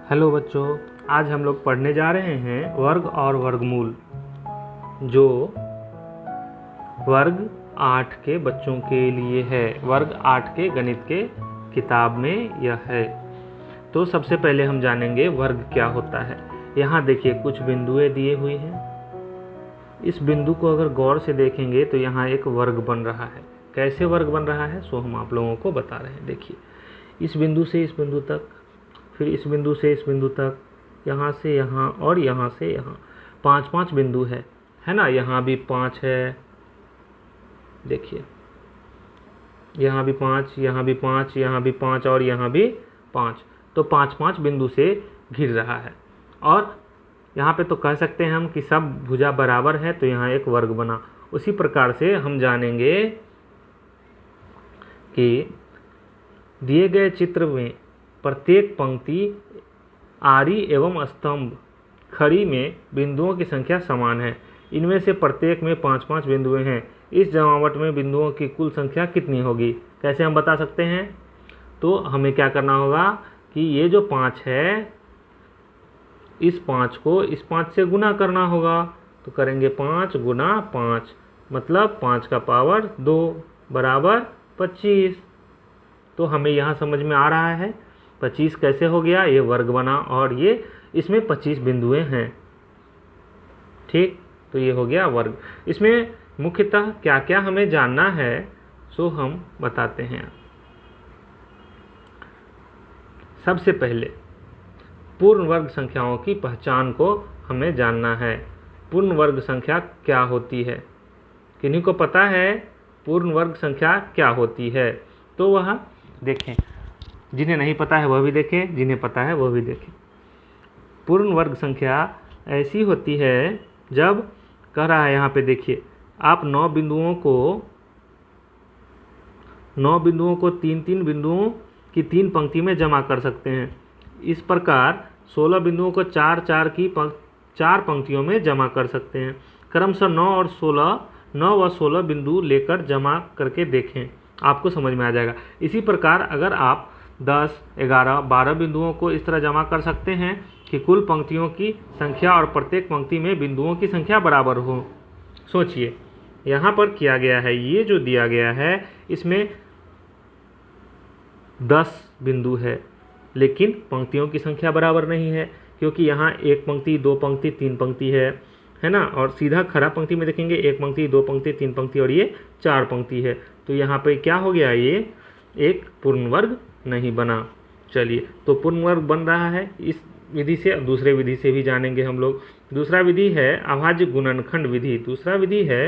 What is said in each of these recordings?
Hello बच्चों, आज हम लोग पढ़ने जा रहे हैं वर्ग और वर्गमूल, जो वर्ग 8 के बच्चों के लिए है। वर्ग 8 के गणित के किताब में यह है। तो सबसे पहले हम जानेंगे वर्ग क्या होता है। यहाँ देखिए कुछ बिंदुएं दिए हुए हैं। इस बिंदु को अगर गौर से देखेंगे तो यहाँ एक वर्ग बन रहा है। कैसे वर्ग बन रहा है सो हम आप लोगों को बता रहे हैं। देखिए इस बिंदु से इस बिंदु तक, फिर इस बिंदु से इस बिंदु तक, यहाँ से यहाँ और यहाँ से यहाँ, 5 बिंदु है ना। यहाँ भी 5 है, देखिए यहाँ भी 5, यहाँ भी 5, यहाँ भी 5 और यहाँ भी 5। तो 5 बिंदु से घिर रहा है। और यहाँ पे तो कह सकते हैं हम कि सब भुजा बराबर है, तो यहाँ एक वर्ग बना। उसी प्रकार से हम जानेंगे कि दिए गए चित्र में प्रत्येक पंक्ति, आरी एवं स्तंभ, खड़ी में बिंदुओं की संख्या समान है। इनमें से प्रत्येक में 5 बिंदुएं हैं। इस जमावट में बिंदुओं की कुल संख्या कितनी होगी? कैसे हम बता सकते हैं? तो हमें क्या करना होगा कि ये जो 5 है, इस 5 को इस 5 से गुना करना होगा। तो करेंगे 5 गुना 5, मतलब 5 का पावर 2 बराबर 25। तो हमें यहाँ समझ में आ रहा है 25 कैसे हो गया, ये वर्ग बना और ये इसमें 25 बिंदुएं हैं। ठीक, तो ये हो गया वर्ग। इसमें मुख्यतः क्या क्या हमें जानना है सो हम बताते हैं। सबसे पहले पूर्ण वर्ग संख्याओं की पहचान को हमें जानना है। पूर्ण वर्ग संख्या क्या होती है? किन्हीं को पता है पूर्ण वर्ग संख्या क्या होती है? तो वह देखें, जिन्हें नहीं पता है वह भी देखें, जिन्हें पता है वह भी देखें। पूर्ण वर्ग संख्या ऐसी होती है जब कह रहा है, यहाँ पे देखिए, आप 9 बिंदुओं को 3 बिंदुओं की 3 पंक्ति में जमा कर सकते हैं। इस प्रकार 16 बिंदुओं को 4 पंक्तियों में जमा कर सकते हैं। क्रमशः 9 व 16 बिंदु लेकर जमा करके देखें, आपको समझ में आ जाएगा। इसी प्रकार अगर आप 10, 11, 12 बिंदुओं को इस तरह जमा कर सकते हैं कि कुल पंक्तियों की संख्या और प्रत्येक पंक्ति में बिंदुओं की संख्या बराबर हो। सोचिए यहाँ पर किया गया है, ये जो दिया गया है इसमें 10 बिंदु है, लेकिन पंक्तियों की संख्या बराबर नहीं है, क्योंकि यहाँ 1 पंक्ति, 2 पंक्ति, 3 पंक्ति है ना। और सीधा खड़ा पंक्ति में देखेंगे 1 पंक्ति, 2 पंक्ति, 3 पंक्ति और ये 4 पंक्ति है। तो यहाँ पे क्या हो गया, ये एक पूर्ण वर्ग नहीं बना। चलिए, तो पूर्ण वर्ग बन रहा है इस विधि से। अब दूसरे विधि से भी जानेंगे हम लोग। दूसरा विधि है अभाज्य गुणनखंड विधि। दूसरा विधि है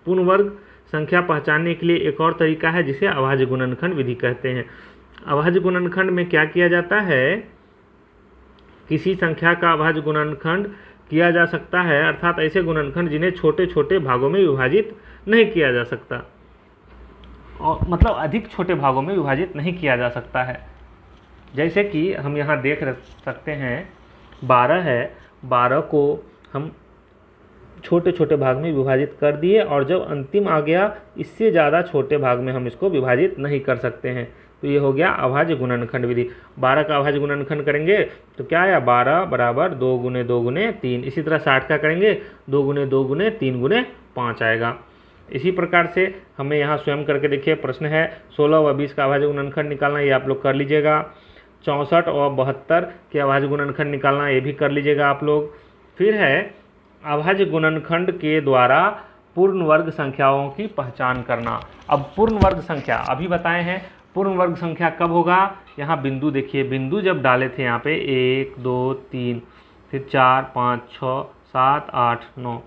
पूर्ण वर्ग संख्या पहचानने के लिए एक और तरीका है, जिसे अभाज्य गुणनखंड विधि कहते हैं। अभाज्य गुणनखंड में क्या किया जाता है, किसी संख्या का अभाज्य गुणनखंड किया जा सकता है, अर्थात ऐसे गुणनखंड जिन्हें छोटे छोटे भागों में विभाजित नहीं किया जा सकता, और मतलब अधिक छोटे भागों में विभाजित नहीं किया जा सकता है। जैसे कि हम यहाँ देख सकते हैं 12 है, 12 को हम छोटे छोटे भाग में विभाजित कर दिए, और जब अंतिम आ गया इससे ज़्यादा छोटे भाग में हम इसको विभाजित नहीं कर सकते हैं। तो ये हो गया अभाज्य गुणनखंड विधि। 12 का अभाज्य गुणनखंड करेंगे तो क्या आया, 12 बराबर 2 गुने 2 गुने 3। इसी तरह 60 का करेंगे 2 गुने 2 गुने 3 गुने 5 आएगा। इसी प्रकार से हमें यहाँ स्वयं करके देखिए, प्रश्न है 16 व 20 का अभाज्य गुणनखंड निकालना, ये आप लोग कर लीजिएगा। 64 और 72 के अभाज्य गुणनखंड निकालना, ये भी कर लीजिएगा आप लोग। फिर है अभाज्य गुणनखंड के द्वारा पूर्ण वर्ग संख्याओं की पहचान करना। अब पूर्ण वर्ग संख्या अभी बताए हैं, पूर्ण वर्ग संख्या कब होगा? यहाँ बिंदु देखिए, बिंदु जब डाले थे यहाँ पे 1, 2, 3, फिर 4, 5, 6, 7, 8, 9।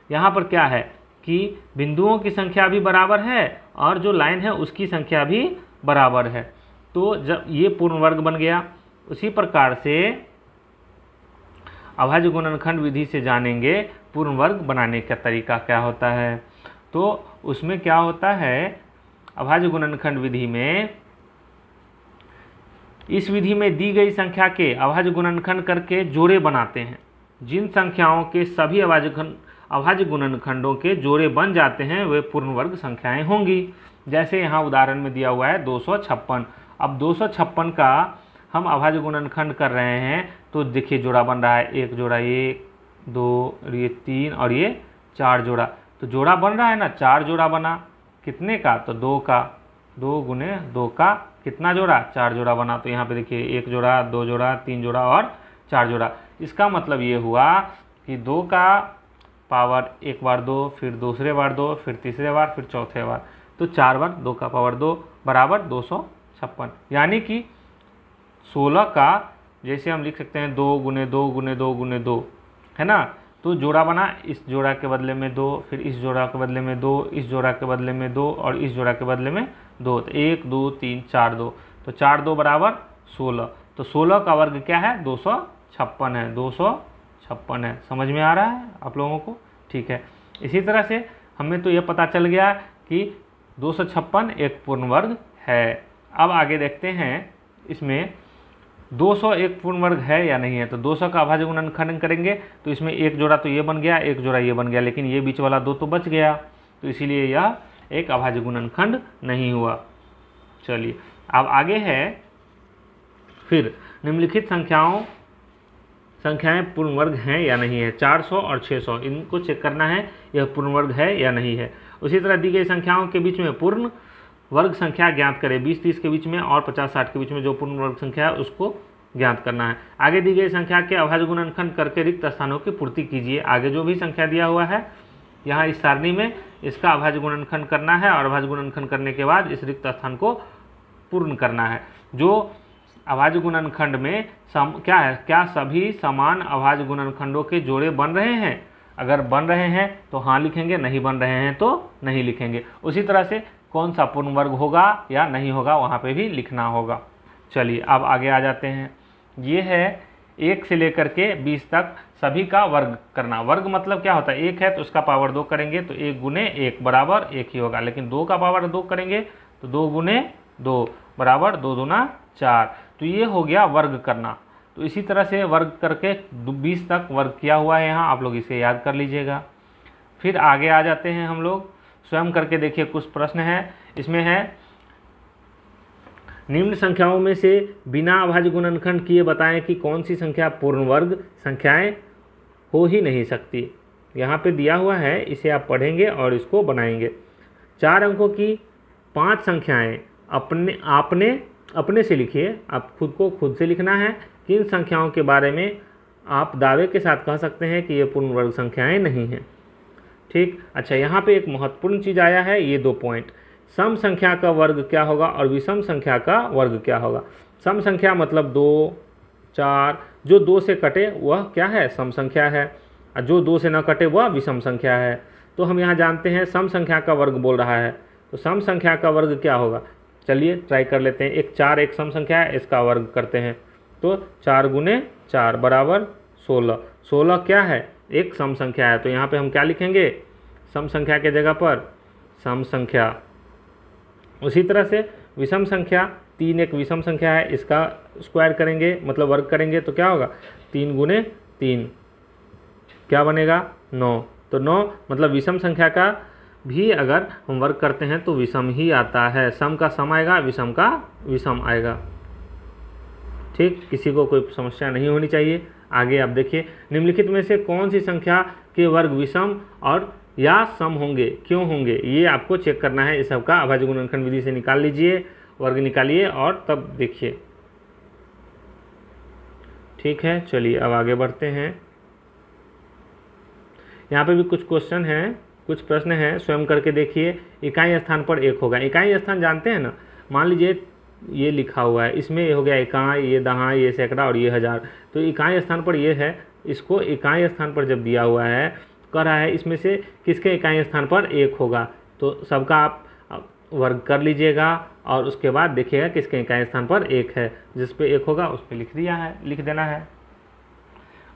यहाँ पर क्या है कि बिंदुओं की संख्या भी बराबर है और जो लाइन है उसकी संख्या भी बराबर है। तो जब ये पूर्ण वर्ग बन गया, उसी प्रकार से अभाज्य गुणनखंड विधि से जानेंगे पूर्ण वर्ग बनाने का तरीका क्या होता है। तो उसमें क्या होता है, अभाज्य गुणनखंड विधि में, इस विधि में दी गई संख्या के अभाज्य गुणनखंड करके जोड़े बनाते हैं। जिन संख्याओं के सभी अभाज्य गुणनखंडों के जोड़े बन जाते हैं वे पूर्ण वर्ग संख्याएं होंगी। जैसे यहाँ उदाहरण में दिया हुआ है 256। अब 256 का हम अभाज्य गुणनखंड कर रहे हैं तो देखिए जोड़ा बन रहा है, एक जोड़ा, ये 2 और ये 3 और ये 4 जोड़ा, तो जोड़ा बन रहा है ना, 4 जोड़ा बना, कितने का, तो 2 का, 2 गुने 2 का कितना जोड़ा, 4 जोड़ा बना। तो यहाँ पे देखिए 1 जोड़ा, 2 जोड़ा, 3 जोड़ा और 4 जोड़ा। इसका मतलब ये हुआ कि 2 का पावर एक बार 2, फिर दूसरे बार 2, फिर तीसरे बार, फिर चौथे बार, तो 4 बार 2 का पावर 2 बराबर 256। यानी कि 16 का जैसे हम लिख सकते हैं 2 गुने 2 गुने 2 गुने 2, है ना, तो जोड़ा बना, इस जोड़ा के बदले में 2, फिर इस जोड़ा के बदले में 2, इस जोड़ा के बदले में 2 और इस जोड़ा के बदले में 2, तो 1 2 3 4 2, तो 4 2 बराबर 16। तो 16 का वर्ग क्या है, 256 है, 256 है। समझ में आ रहा है आप लोगों को? ठीक है। इसी तरह से हमें तो यह पता चल गया कि 256 एक पूर्ण वर्ग है। अब आगे देखते हैं इसमें 200 एक पूर्ण वर्ग है या नहीं है। तो 200 का अभाज्य गुणनखंड करेंगे तो इसमें एक जोड़ा तो ये बन गया, एक जोड़ा ये बन गया, लेकिन ये बीच वाला 2 तो बच गया, तो इसीलिए यह एक अभाज्य गुणनखंड नहीं हुआ। चलिए अब आगे है, फिर निम्नलिखित संख्याएं पूर्ण वर्ग हैं या नहीं है। 400 और 600 इनको चेक करना है, यह पूर्ण वर्ग है या नहीं है। उसी तरह दी गई संख्याओं के बीच में पूर्ण वर्ग संख्या ज्ञात करें। 20-30 के बीच में और 50-60 के बीच में जो पूर्ण वर्ग संख्या है उसको ज्ञात करना है। आगे दी गई संख्या के अभाज्य गुणनखंड करके रिक्त स्थानों की पूर्ति कीजिए। आगे जो भी संख्या दिया हुआ है यहाँ इस सारणी में, इसका अभाज्य गुणनखंड करना है और अभाज्य गुणनखंड करने के बाद इस रिक्त स्थान को पूर्ण करना है। जो अभाज्य गुणनखंड में क्या है, क्या सभी समान अभाज्य गुणनखंडों के जोड़े बन रहे हैं। अगर बन रहे हैं तो हाँ लिखेंगे, नहीं बन रहे हैं तो नहीं लिखेंगे। उसी तरह से कौन सा पूर्ण वर्ग होगा या नहीं होगा वहाँ पे भी लिखना होगा। चलिए अब आगे आ जाते हैं। ये है 1 से लेकर के 20 तक सभी का वर्ग करना। वर्ग मतलब क्या होता है, 1 है तो उसका पावर 2 करेंगे तो 1 गुने 1 बराबर 1 ही होगा, लेकिन 2 का पावर 2 करेंगे तो 2 गुने 2 बराबर 2 दूना 4। तो ये हो गया वर्ग करना। तो इसी तरह से वर्ग करके 20 तक वर्ग किया हुआ है यहाँ, आप लोग इसे याद कर लीजिएगा। फिर आगे आ जाते हैं हम लोग, स्वयं करके देखिए कुछ प्रश्न है। इसमें है निम्न संख्याओं में से बिना अभाज्य गुणनखंड किए बताएं कि कौन सी संख्या पूर्ण वर्ग संख्याएं हो ही नहीं सकती। यहाँ पे दिया हुआ है, इसे आप पढ़ेंगे और इसको बनाएंगे। 4 अंकों की 5 संख्याएं अपने से लिखिए। आप खुद से लिखना है। किन संख्याओं के बारे में आप दावे के साथ कह सकते हैं कि ये पूर्ण वर्ग संख्याएं नहीं हैं। ठीक, अच्छा यहाँ पे एक महत्वपूर्ण चीज़ आया है, ये 2 पॉइंट। सम संख्या का वर्ग क्या होगा और विषम संख्या का वर्ग क्या होगा। सम संख्या मतलब 2, 4, जो 2 से कटे वह क्या है, सम संख्या है, और जो 2 से न कटे वह विषम संख्या है। तो हम यहाँ जानते हैं सम संख्या का वर्ग बोल रहा है, तो सम संख्या का वर्ग क्या होगा। चलिए ट्राई कर लेते हैं। एक 4 एक सम संख्या है, इसका वर्ग करते हैं तो 4 गुने 4 बराबर 16। 16 क्या है, एक सम संख्या है, तो यहाँ पे हम क्या लिखेंगे, सम संख्या के जगह पर सम संख्या। उसी तरह से विषम संख्या 3 एक विषम संख्या है, इसका स्क्वायर करेंगे मतलब वर्ग करेंगे तो क्या होगा, 3 गुने 3 क्या बनेगा, 9। तो 9 मतलब विषम संख्या का भी अगर हम वर्ग करते हैं तो विषम ही आता है। सम का सम आएगा, विषम का विषम आएगा। ठीक, किसी को कोई समस्या नहीं होनी चाहिए। आगे आप देखिए, निम्नलिखित में से कौन सी संख्या के वर्ग विषम और या सम होंगे, क्यों होंगे, ये आपको चेक करना है। इस सब का अभाज्य गुणनखंड विधि से निकाल लीजिए, वर्ग निकालिए और तब देखिए। ठीक है, चलिए अब आगे बढ़ते हैं। यहाँ पे भी कुछ क्वेश्चन हैं, कुछ प्रश्न हैं, स्वयं करके देखिए। इकाई स्थान पर 1 होगा। इकाई स्थान जानते हैं ना, मान लीजिए ये लिखा हुआ है, इसमें ये हो गया इकाई, ये दहाई, ये सैकड़ा और ये हज़ार। तो इकाई स्थान पर ये है, इसको इकाई स्थान पर जब दिया हुआ है, कह रहा है इसमें से किसके इकाई स्थान पर 1 होगा, तो सबका आप वर्ग कर लीजिएगा और उसके बाद देखिएगा किसके इकाई स्थान पर 1 है। जिस पे 1 होगा उस पर लिख देना है।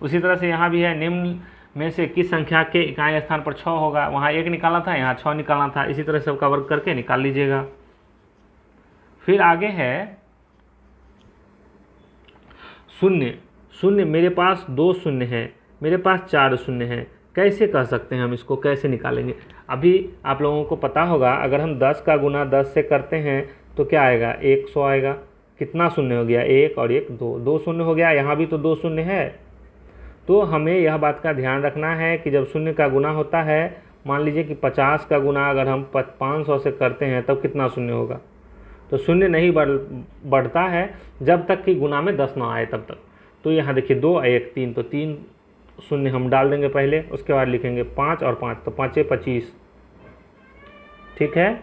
उसी तरह से यहाँ भी है, निम्न में से किस संख्या के इकाई स्थान पर 6 होगा। वहाँ 1 निकालना था, यहाँ 6 निकालना था। इसी तरह सबका वर्ग करके निकाल लीजिएगा। फिर आगे है शून्य। शून्य, मेरे पास 2 शून्य हैं, मेरे पास 4 शून्य हैं, कैसे कह सकते हैं हम इसको, कैसे निकालेंगे। अभी आप लोगों को पता होगा, अगर हम 10 का गुना 10 से करते हैं तो क्या आएगा, 100 आएगा। कितना शून्य हो गया, एक और एक दो, दो शून्य हो गया, यहाँ भी तो दो शून्य है। तो हमें यह बात का ध्यान रखना है कि जब शून्य का गुना होता है, मान लीजिए कि 50 का गुना अगर हम 500 से करते हैं तब कितना शून्य होगा, तो शून्य नहीं बढ़ता है जब तक कि गुना में 10 ना आए तब तक। तो यहाँ देखिए 2 1 3, तो 3 शून्य हम डाल देंगे पहले, उसके बाद लिखेंगे 5 और 5, तो 5 25, ठीक है।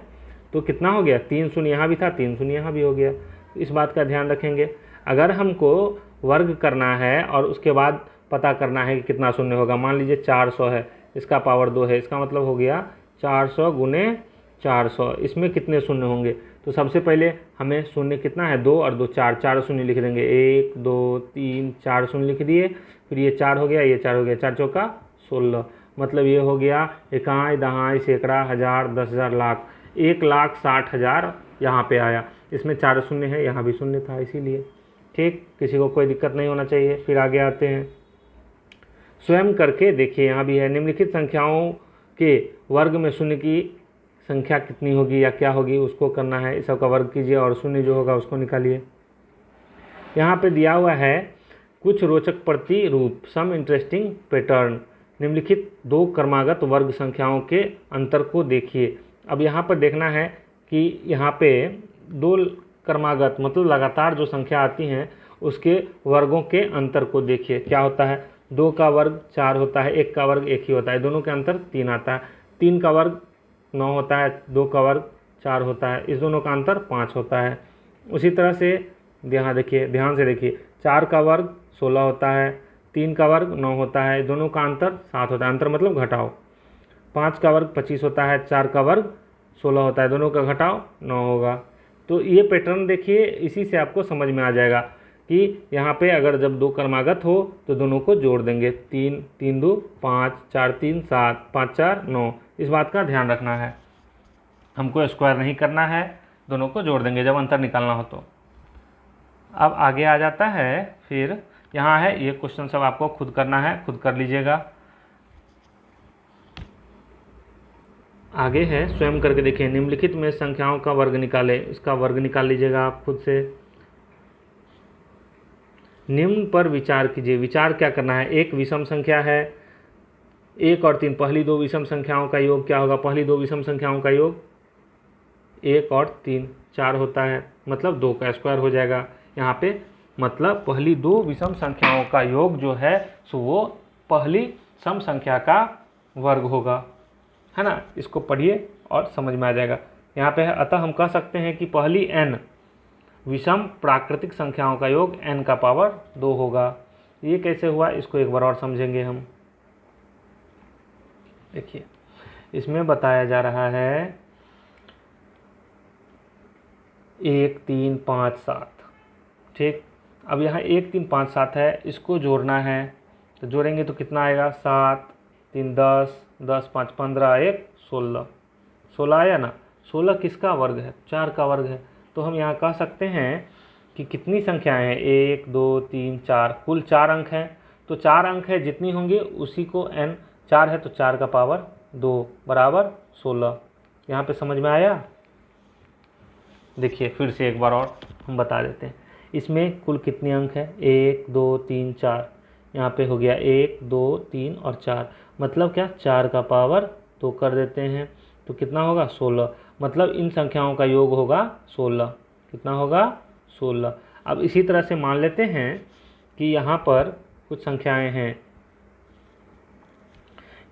तो कितना हो गया, 3 शून्य यहाँ भी था, 3 शून्य यहाँ भी हो गया। इस बात का ध्यान रखेंगे। अगर हमको वर्ग करना है और उसके बाद पता करना है कि कितना शून्य होगा, मान लीजिए 400 है, इसका पावर 2 है, इसका मतलब हो गया 400 गुने 400, इसमें कितने शून्य होंगे। तो सबसे पहले हमें शून्य कितना है, 2 और 2 4, 4 शून्य लिख देंगे, 1 2 3 4 शून्य लिख दिए, फिर ये 4 हो गया, ये 4 हो गया, 4 चौका 16, मतलब ये हो गया इकाई दहाई सैकड़ा हज़ार 10,000 लाख, 1,60,000 यहाँ पे आया। इसमें 4 शून्य है, यहाँ भी शून्य था इसीलिए, ठीक। किसी को कोई दिक्कत नहीं होना चाहिए। फिर आगे आते हैं, स्वयं करके देखिए, यहाँ भी है निम्नलिखित संख्याओं के वर्ग में शून्य की संख्या कितनी होगी या क्या होगी, उसको करना है। इस सब का वर्ग कीजिए और शून्य जो होगा उसको निकालिए। यहाँ पे दिया हुआ है कुछ रोचक प्रतिरूप, सम इंटरेस्टिंग पैटर्न, निम्नलिखित दो क्रमागत वर्ग संख्याओं के अंतर को देखिए। अब यहाँ पर देखना है कि यहाँ पे दो क्रमागत मतलब लगातार जो संख्या आती हैं उसके वर्गों के अंतर को देखिए। क्या होता है, 2 का वर्ग 4 होता है, 1 का वर्ग 1 ही होता है, दोनों के अंतर 3 आता है। 3 का वर्ग 9 होता है, 2 का वर्ग 4 होता है, इस दोनों का अंतर 5 होता है। उसी तरह से यहाँ देखिए, ध्यान से देखिए, 4 का वर्ग 16 होता है, 3 का वर्ग 9 होता है, दोनों का अंतर 7 होता है, अंतर मतलब घटाओ। 5 का वर्ग 25 होता है, 4 का वर्ग 16 होता है, दोनों का घटाओ 9 होगा। तो ये पैटर्न देखिए, इसी से आपको समझ में आ जाएगा कि यहाँ पे अगर जब दो क्रमागत हो तो दोनों को जोड़ देंगे, 3 3 2 5, 4 3 7, 5 4 9, इस बात का ध्यान रखना है। हमको स्क्वायर नहीं करना है, दोनों को जोड़ देंगे जब अंतर निकालना हो तो। अब आगे आ जाता है, फिर यहाँ है ये क्वेश्चन सब आपको खुद करना है, खुद कर लीजिएगा। आगे है स्वयं करके देखिए, निम्नलिखित में संख्याओं का वर्ग निकालें, इसका वर्ग निकाल लीजिएगा आप खुद से। निम्न पर विचार कीजिए। विचार क्या करना है, एक विषम संख्या है, 1 और 3, पहली दो विषम संख्याओं का योग क्या होगा, पहली दो विषम संख्याओं का योग 1 और 3 4 होता है, मतलब 2 का स्क्वायर हो जाएगा यहाँ पे। मतलब पहली दो विषम संख्याओं का योग जो है सो वो पहली सम संख्या का वर्ग होगा, है ना। इसको पढ़िए और समझ में आ जाएगा। यहाँ पे है, अतः हम कह सकते हैं कि पहली n विषम प्राकृतिक संख्याओं का योग n का पावर 2 होगा। ये कैसे हुआ, इसको एक बार और समझेंगे हम। देखिए, इसमें बताया जा रहा है 1 3 5 7, ठीक। अब यहाँ 1 3 5 7 है, इसको जोड़ना है, तो जोड़ेंगे तो कितना आएगा, 7 3 10 10 5 15 1 16, 16 आया ना। 16 किसका वर्ग है, 4 का वर्ग है। तो हम यहाँ कह सकते हैं कि कितनी संख्याएं हैं, 1 2 3 4, कुल 4 अंक हैं। तो 4 अंक है, जितनी होंगी उसी को n, 4 है तो 4 का पावर 2 बराबर 16। यहाँ पे समझ में आया। देखिए फिर से एक बार और हम बता देते हैं, इसमें कुल कितने अंक है, 1 2 3 4, यहाँ पे हो गया 1 2 3 और 4, मतलब क्या, 4 का पावर 2 कर देते हैं, तो कितना होगा 16। मतलब इन संख्याओं का योग होगा 16। कितना होगा, 16। अब इसी तरह से मान लेते हैं कि यहाँ पर कुछ संख्याएं हैं,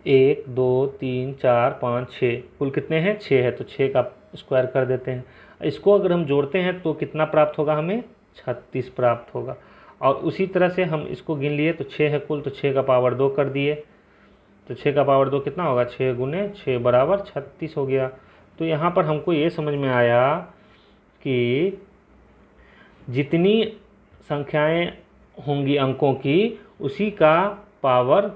1 2 3 4 5 6, कुल कितने हैं, 6 है, तो 6 का स्क्वायर कर देते हैं। इसको अगर हम जोड़ते हैं तो कितना प्राप्त होगा, हमें 36 प्राप्त होगा। और उसी तरह से हम इसको गिन लिए तो 6 है कुल, तो 6 का पावर 2 कर दिए, तो 6 का पावर 2 कितना होगा, 6 गुने 6 बराबर 36 हो गया। तो यहाँ पर हमको ये समझ में आया कि जितनी संख्याएं होंगी अंकों की, उसी का पावर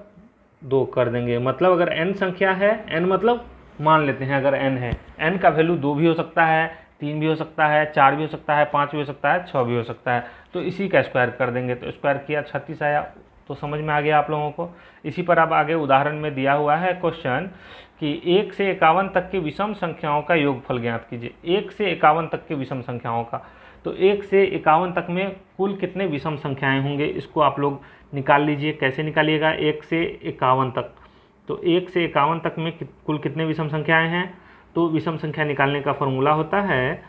2 कर देंगे। मतलब अगर n संख्या है, n मतलब मान लेते हैं अगर n है, n का वैल्यू 2 भी हो सकता है, 3 भी हो सकता है, 4 भी हो सकता है, 5 भी हो सकता है, 6 भी हो सकता है, तो इसी का स्क्वायर कर देंगे। तो स्क्वायर किया 36 आया। तो समझ में आ गया आप लोगों को। इसी पर अब आगे उदाहरण में दिया हुआ है क्वेश्चन कि 1 से 51 तक की विषम संख्याओं का योगफल ज्ञात कीजिए। 1 से 51 तक की विषम संख्याओं का, तो 1 से 51 तक में कुल कितने विषम संख्याएं होंगे, इसको आप लोग निकाल लीजिए। कैसे निकालिएगा? 1 से 51 तक। तो 1 से 51 तक में कुल कितने विषम संख्याएं हैं? तो विषम संख्या निकालने का फॉर्मूला होता है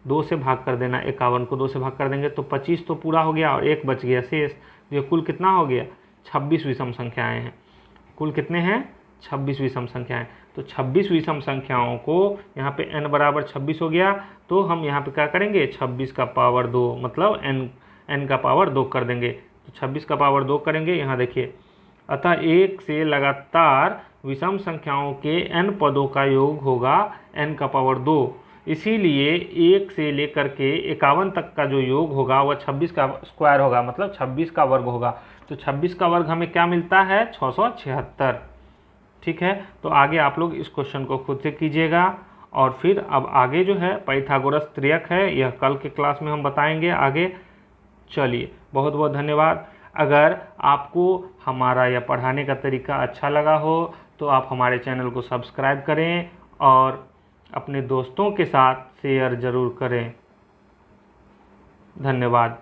2 से भाग कर देना। 51 को 2 से भाग कर देंगे तो 25 तो पूरा हो गया और 1 बच गया शेष। ये कुल कितना हो गया? 26 विषम संख्याएं हैं। कुल कितने हैं? 26 विषम संख्याएं। तो 26 विषम संख्याओं को यहाँ पे n बराबर 26 हो गया, तो हम यहाँ पे क्या करेंगे? 26 का पावर 2 मतलब n का पावर 2 कर देंगे। तो 26 का पावर 2 करेंगे, यहाँ देखिए। अतः 1 से लगातार विषम संख्याओं के n पदों का योग होगा n का पावर 2। इसीलिए 1 से लेकर के 51 तक का जो योग होगा वह 26 का स्क्वायर होगा, मतलब 26 का वर्ग होगा। तो 26 का वर्ग हमें क्या मिलता है? 676। ठीक है, तो आगे आप लोग इस क्वेश्चन को खुद से कीजिएगा। और फिर अब आगे जो है पाइथागोरस त्रियक है, यह कल के क्लास में हम बताएंगे आगे। चलिए, बहुत बहुत धन्यवाद। अगर आपको हमारा यह पढ़ाने का तरीका अच्छा लगा हो तो आप हमारे चैनल को सब्सक्राइब करें और अपने दोस्तों के साथ शेयर ज़रूर करें। धन्यवाद।